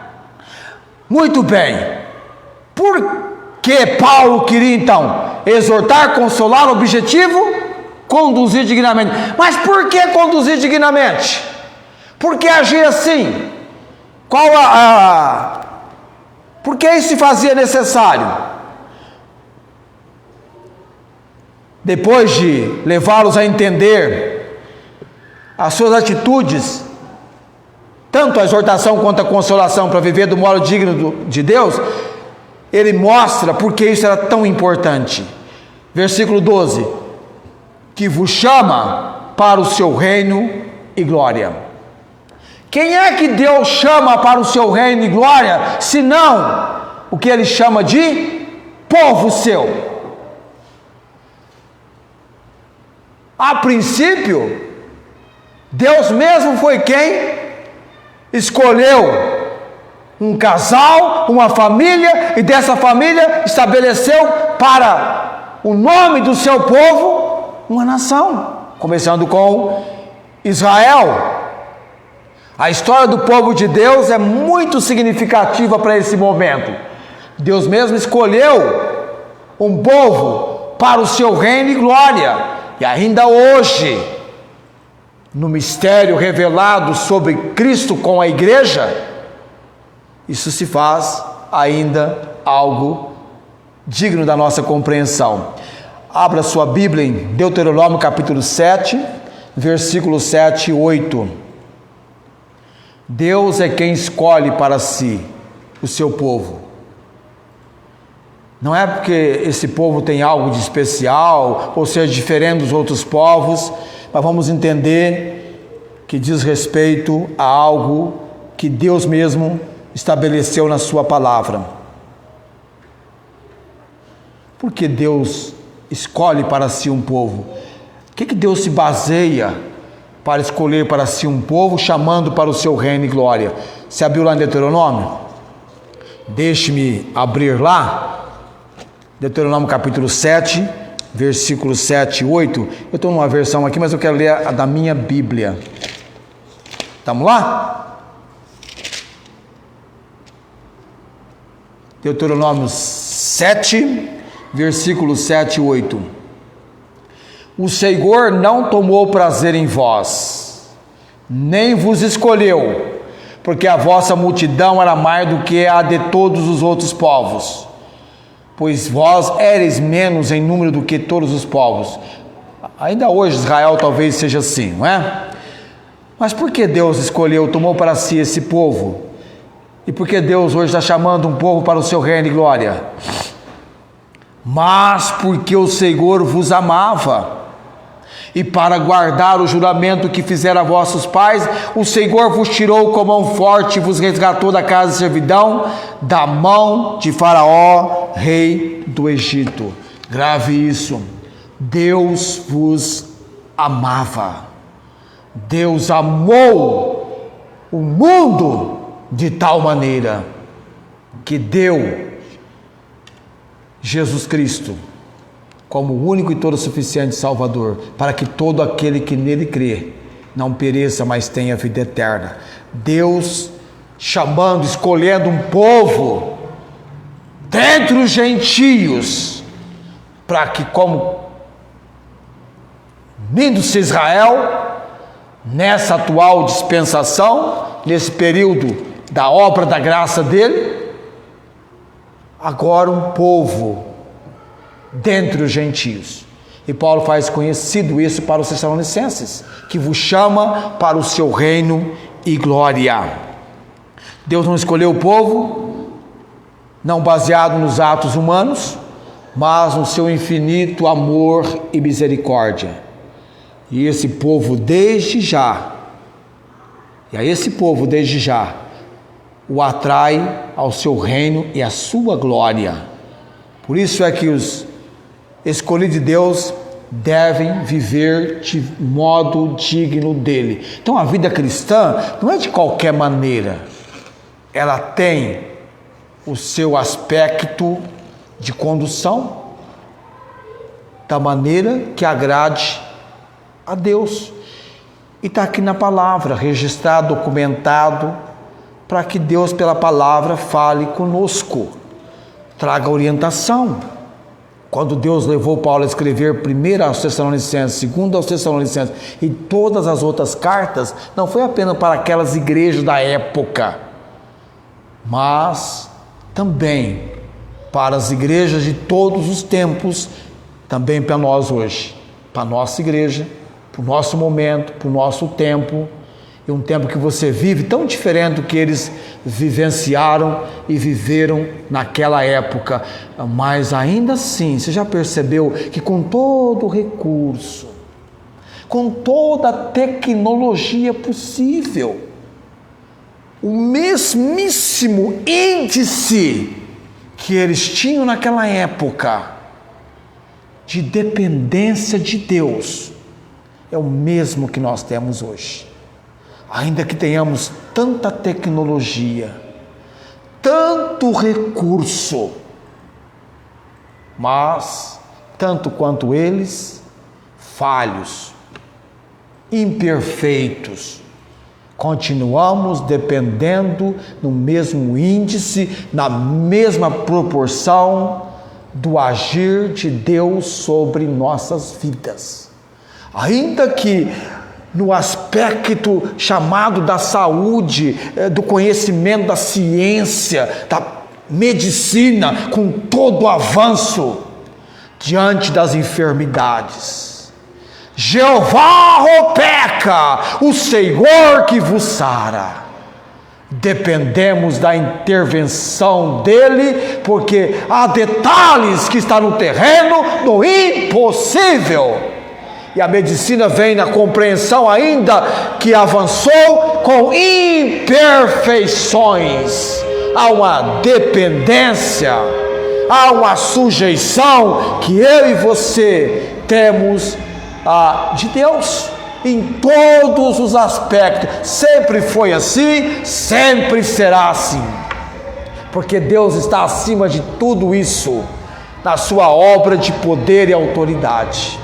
Muito bem. Por que Paulo queria então exortar, consolar, objetivo? Conduzir dignamente. Mas por que conduzir dignamente? Por que agir assim? Por que isso se fazia necessário? Depois de levá-los a entender as suas atitudes, tanto a exortação quanto a consolação para viver do modo digno de Deus, ele mostra por que isso era tão importante. Versículo 12: que vos chama para o seu reino e glória. Quem é que Deus chama para o seu reino e glória, senão o que ele chama de povo seu? A princípio, Deus mesmo foi quem escolheu um casal, uma família, e dessa família estabeleceu para o nome do seu povo uma nação, começando com Israel. A história do povo de Deus é muito significativa para esse momento. Deus mesmo escolheu um povo para o seu reino e glória, e ainda hoje, no mistério revelado sobre Cristo com a igreja, isso se faz ainda algo digno da nossa compreensão. Abra sua Bíblia em Deuteronômio capítulo 7, versículos 7 e 8. Deus é quem escolhe para si o seu povo. Não é porque esse povo tem algo de especial, ou seja, diferente dos outros povos, mas vamos entender que diz respeito a algo que Deus mesmo estabeleceu na sua palavra. Por que Deus escolhe para si um povo? O que Deus se baseia para escolher para si um povo, chamando para o seu reino e glória? Você abriu lá em Deuteronômio? Deixe-me abrir lá. Deuteronômio capítulo 7, versículos 7 e 8. Eu estou numa versão aqui, mas eu quero ler a da minha Bíblia. Estamos lá? Deuteronômio 7, versículos 7 e 8. O Senhor não tomou prazer em vós, nem vos escolheu, porque a vossa multidão era maior do que a de todos os outros povos, pois vós éreis menos em número do que todos os povos. Ainda hoje Israel talvez seja assim, não é? Mas por que Deus escolheu, tomou para si esse povo? E por que Deus hoje está chamando um povo para o seu reino e glória? Mas porque o Senhor vos amava, e para guardar o juramento que fizera a vossos pais, o Senhor vos tirou com mão forte e vos resgatou da casa de servidão, da mão de Faraó, rei do Egito. Grave isso. Deus vos amava. Deus amou o mundo de tal maneira que deu Jesus Cristo como o único e todo suficiente Salvador, para que todo aquele que nele crê não pereça, mas tenha vida eterna. Deus chamando, escolhendo um povo dentre os gentios, para que, como unindo-se Israel, nessa atual dispensação, nesse período da obra da graça dele, agora um povo dentre os gentios. E Paulo faz conhecido isso para os Tessalonicenses, que vos chama para o seu reino e glória. Deus não escolheu o povo, não baseado nos atos humanos, mas no seu infinito amor e misericórdia. E esse povo desde já, o atrai ao seu reino e à sua glória. Por isso é que os escolhidos de Deus devem viver de modo digno dele. Então a vida cristã não é de qualquer maneira, ela tem o seu aspecto de condução da maneira que agrade a Deus. E está aqui na palavra, registrado, documentado, para que Deus pela palavra fale conosco, traga orientação. Quando Deus levou Paulo a escrever primeiro aos Tessalonicenses, segundo aos Tessalonicenses e todas as outras cartas, não foi apenas para aquelas igrejas da época, mas também para as igrejas de todos os tempos, também para nós hoje, para a nossa igreja, para o nosso momento, para o nosso tempo, e um tempo que você vive tão diferente do que eles vivenciaram e viveram naquela época. Mas ainda assim, você já percebeu que com todo o recurso, com toda a tecnologia possível, o mesmíssimo índice que eles tinham naquela época de dependência de Deus é o mesmo que nós temos hoje. Ainda que tenhamos tanta tecnologia, tanto recurso, mas, tanto quanto eles, falhos, imperfeitos, continuamos dependendo no mesmo índice, na mesma proporção do agir de Deus sobre nossas vidas. Ainda que no aspecto chamado da saúde, do conhecimento da ciência, da medicina, com todo o avanço diante das enfermidades. Jeová Ropeca, o Senhor que vos sara. Dependemos da intervenção dele, porque há detalhes que está no terreno do impossível. E a medicina vem na compreensão ainda que avançou com imperfeições. Há uma dependência, há uma sujeição que eu e você temos de Deus em todos os aspectos. Sempre foi assim, sempre será assim, porque Deus está acima de tudo isso na sua obra de poder e autoridade.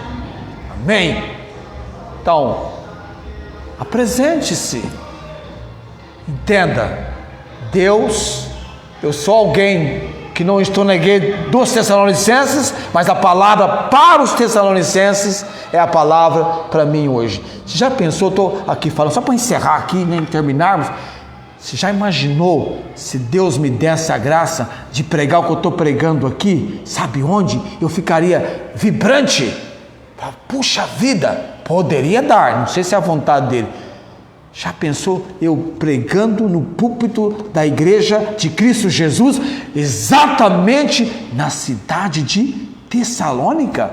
Amém? Então, apresente-se, entenda, Deus, eu sou alguém que não estou na igreja dos Tessalonicenses, mas a palavra para os Tessalonicenses é a palavra para mim hoje. Você já pensou, estou aqui falando, só para encerrar aqui, nem terminarmos, você já imaginou se Deus me desse a graça de pregar o que eu estou pregando aqui? Sabe onde? Eu ficaria vibrante. Puxa vida, poderia dar, não sei se é a vontade dele. Já pensou eu pregando no púlpito da igreja de Cristo Jesus, exatamente na cidade de Tessalônica?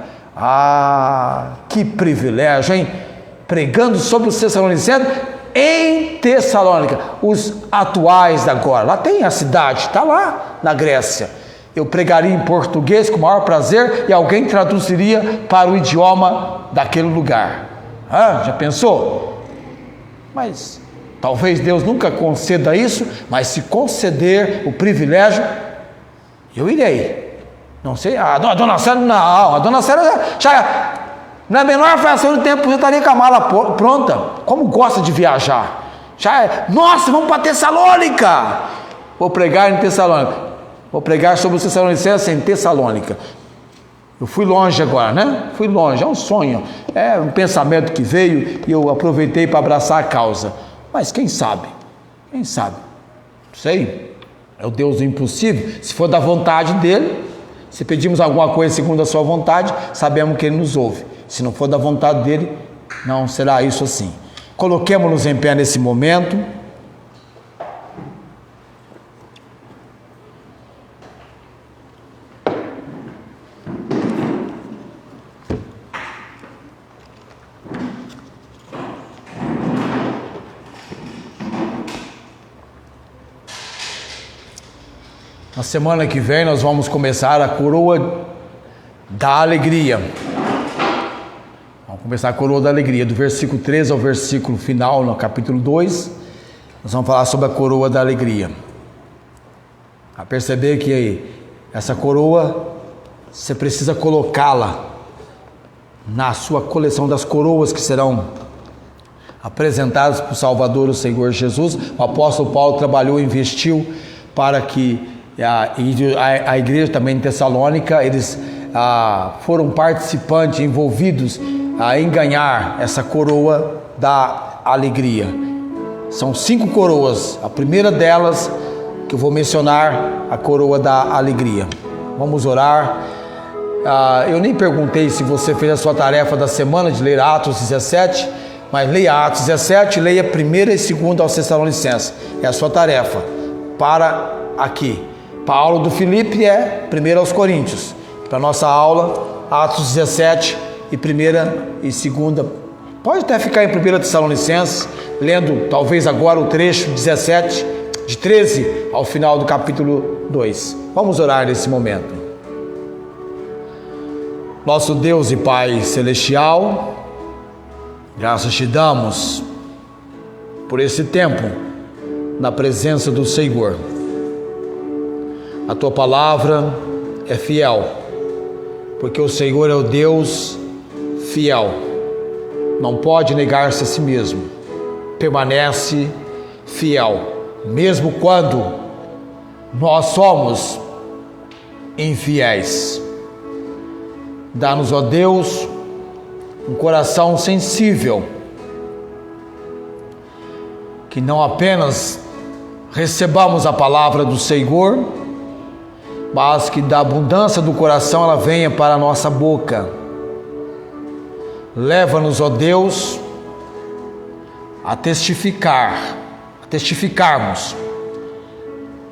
Que privilégio, hein? Pregando sobre os Tessalonicenses em Tessalônica, os atuais da agora. Lá tem a cidade, está lá na Grécia. Eu pregaria em português com o maior prazer e alguém traduziria para o idioma daquele lugar. Já pensou? Mas talvez Deus nunca conceda isso, mas se conceder o privilégio, eu irei. Não sei, a dona Célia não, a dona Célia já na menor fração de tempo já estaria com a mala pronta. Como gosta de viajar. Nossa, vamos para Tessalônica. Vou pregar em Tessalônica. Vou pregar sobre os Tessalonicenses em Tessalônica. Eu fui longe agora, né? Fui longe, é um sonho. É um pensamento que veio e eu aproveitei para abraçar a causa. Mas quem sabe? Quem sabe? Não sei. É o Deus do impossível. Se for da vontade dele, se pedimos alguma coisa segundo a sua vontade, sabemos que ele nos ouve. Se não for da vontade dele, não será isso assim. Coloquemos-nos em pé nesse momento. Na semana que vem nós vamos começar a coroa da alegria. Vamos começar a coroa da alegria, do versículo 13 ao versículo final, no capítulo 2. Nós vamos falar sobre a coroa da alegria. A perceber que essa coroa, você precisa colocá-la na sua coleção das coroas que serão apresentadas para o Salvador, o Senhor Jesus. O apóstolo Paulo trabalhou e investiu para que a igreja também em Tessalônica, eles foram participantes, envolvidos em ganhar essa coroa da alegria. São 5 coroas, a primeira delas que eu vou mencionar, a coroa da alegria. Vamos orar. Eu nem perguntei se você fez a sua tarefa da semana de ler Atos 17, mas leia Atos 17, leia 1ª e 2ª aos Tessalonicenses, é a sua tarefa, para aqui. Paulo do Filipe é 1 aos Coríntios. Para nossa aula, Atos 17 e 1ª e 2ª. Pode até ficar em 1 Tessalonicenses, lendo talvez agora o trecho 17, de 13 ao final do capítulo 2. Vamos orar nesse momento. Nosso Deus e Pai Celestial, graças te damos por esse tempo na presença do Senhor. A tua palavra é fiel, porque o Senhor é o Deus fiel, não pode negar-se a si mesmo, permanece fiel, mesmo quando nós somos infiéis. Dá-nos, ó Deus, um coração sensível, que não apenas recebamos a palavra do Senhor, mas que da abundância do coração ela venha para a nossa boca. Leva-nos, ó Deus, a testificarmos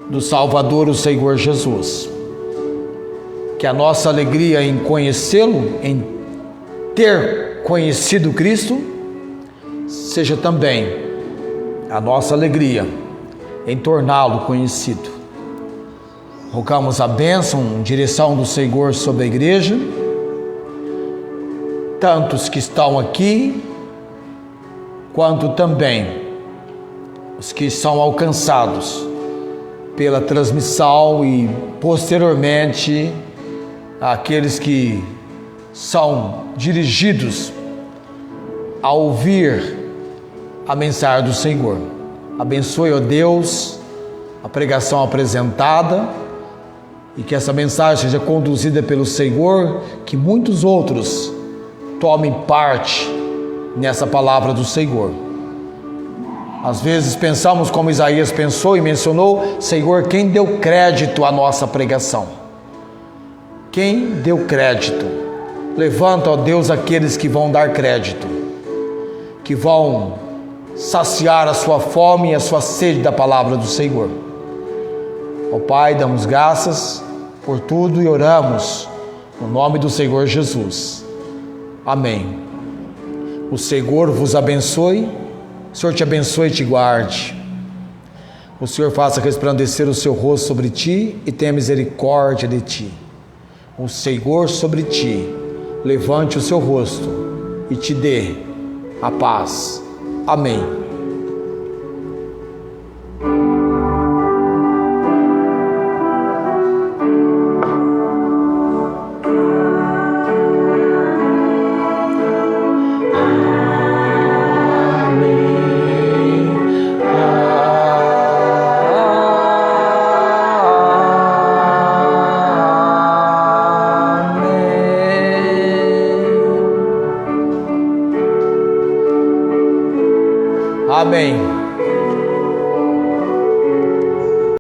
do Salvador, o Senhor Jesus. Que a nossa alegria em conhecê-lo, em ter conhecido Cristo, seja também a nossa alegria em torná-lo conhecido. Rogamos a bênção, direção do Senhor sobre a igreja, tantos que estão aqui, quanto também os que são alcançados pela transmissão e posteriormente aqueles que são dirigidos a ouvir a mensagem do Senhor. Abençoe, ó Deus, a pregação apresentada, e que essa mensagem seja conduzida pelo Senhor, que muitos outros tomem parte nessa palavra do Senhor. Às vezes pensamos como Isaías pensou e mencionou: Senhor, quem deu crédito à nossa pregação? Quem deu crédito? Levanta, ó Deus, aqueles que vão dar crédito, que vão saciar a sua fome e a sua sede da palavra do Senhor. Ó Pai, damos graças por tudo e oramos no nome do Senhor Jesus. Amém. O Senhor vos abençoe, o Senhor te abençoe e te guarde. O Senhor faça resplandecer o seu rosto sobre ti e tenha misericórdia de ti. O Senhor sobre ti levante o seu rosto e te dê a paz. Amém. Amém.